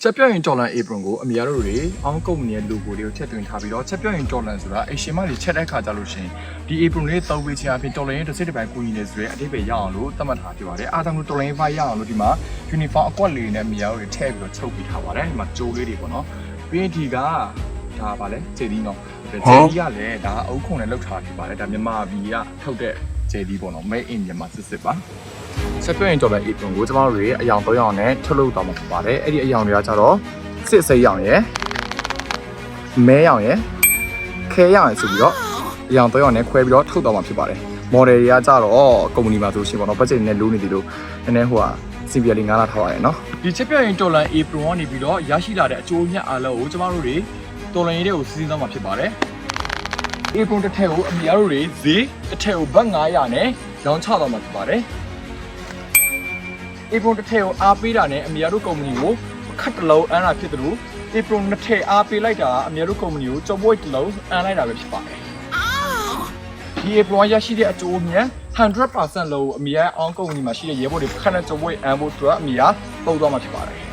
ချက်ပြော့ရင်တော်လန် apron ကိုအများတို့တွေအောင်းကုမ္ပဏီရဲ့ logo တွေကိုချက်သွင်းထားပြီးတော့ချက်ပြော့ရင်တော်လန်ဆိုတာအရှင်မတွေချက်တဲ့ခါကြလို့ရှိရင်ဒီ apron လေးသုံးပေးခြင်းအပြင်တော်လန်ရဲ့တစ်စိတ်တစ်ပိုင်းကိုကြီးနေဆိုတဲ့အတိတ်ပဲရအောင်လို့သတ်မှတ်ထားပြပါတယ်အားကြောင့်တော်လန်ရဲ့ဘိုက်ရအောင်လို့ဒီမှာ uniform အကွက်လေးနဲ့အများတို့တွေထည့်ပြီးတော့ချုပ်ပေးထားပါတယ်ဒီမှာကြိုးလေးတွေပေါ့နော်ပြီးရင်ဒီကဒါပါလဲဂျယ်ဒီနော်ဂျယ်ဒီကလည်းဒါအုပ်ခုံနဲ့လောက်ထားဖြစ်ပါတယ်ဒါမြန်မာပြည်ကထုတ်တဲ့ဂျယ်ဒီပေါ့နော် made in မြန်မာစစ်ပါချက်ပြော့ရင်တော်လန် apron ကိုကျွန်တော်တို့အယောင်3ယောင်နဲ့ထုတ်လုပ်တော့မှာဖြစ်ပါတယ်အဲ့ဒီအယောင်တွေကကြတော့စစ်စိတ်ရောင်ရယ်မဲရောင်ရယ်ခဲရောင်ရယ်ဆိုပြီးတော့အရောင်3ရောင်နဲ့ခွဲပြီးတော့ထုတ်တော့မှာဖြစ်ပါတယ်မော်ဒယ်တွေကကြတော့ကုမ္ပဏီမှာဆိုရှင်ပေါ့နော်ဘတ်ဂျက်နဲ့လိုးနေတယ်လို့နည်းနည်းဟိုကစင်ပြလေး9လထားရတယ်နော်ဒီချက်ပြရင်တော်လန် apron ကနေပြီးတော့ရရှိလာတဲ့အကျိုးမြတ်အားလုံးကိုကျမတို့တွေတော်လန်ရေးတွေကိုစီးသွားမှာဖြစ်ပါတယ် apron တစ်ထည့်ကိုအများတို့တွေဈေးတစ်ထည့်ကိုဘတ်900နဲ့ရောင်းချတော့မှာဖြစ်ပါတယ် apron တစ်ထည့်ကိုအားပေးတာနဲ့အများတို့ကုမ္ပဏီကိုခတ်တလုံးအန်းတာဖြစ်တယ်လို့ apron နှစ်ထည့်အားပေးလိုက်တာအများတို့ကုမ္ပဏီကိုကြော်ပွိတ်တလုံးအန်းလိုက်တာပဲဖြစ်ပါတယ်ဒီ apron ရရှိတဲ့အကျိုးမြတ် 100% လို့အများအောင်ကုမ္ပဏီမှာရှိတဲ့ရဲဘော်တွေခက်တဲ့ကြော်ပွိတ်အန်းဖို့အတွက်အများပုံသွားမှာဖြစ်ပါတယ်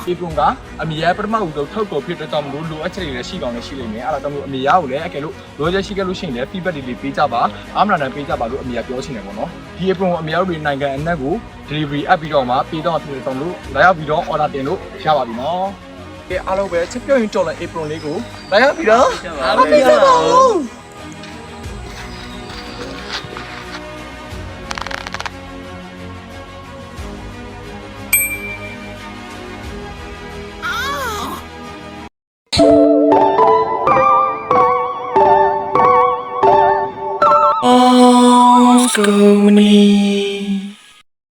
apron ကအများပထမဦးဆုံးထုတ်တော်ဖြစ်တဲ့ကြောင့်မလို့လိုအပ်ချက်တွေလည်းရှိကောင်းလည်းရှိလိမ့်မယ်အဲ့ဒါကြောင့်မို့အများကိုလည်းအကယ်လို့လိုချက်ရှိခဲ့လို့ရှိရင်လည်း feedback တွေပေးကြပါအားမနာနဲ့ပေးကြပါလို့အများပြောချင်တယ်ပေါ့နော်ဒီ apron ကိုအများတို့နိုင်ငံအနှံ့ကို delivery app ပြီးတော့မှပေးတော့ဖြစ်တဲ့ကြောင့်လို့လာရောက်ပြီးတော့ order တင်လို့ရပါပြီနော်အားလုံးပဲချက်ပြော့ရင်တော်လန် apron လေးကိုလာရောက်ပြီးတော့အားပေးကြပါဦး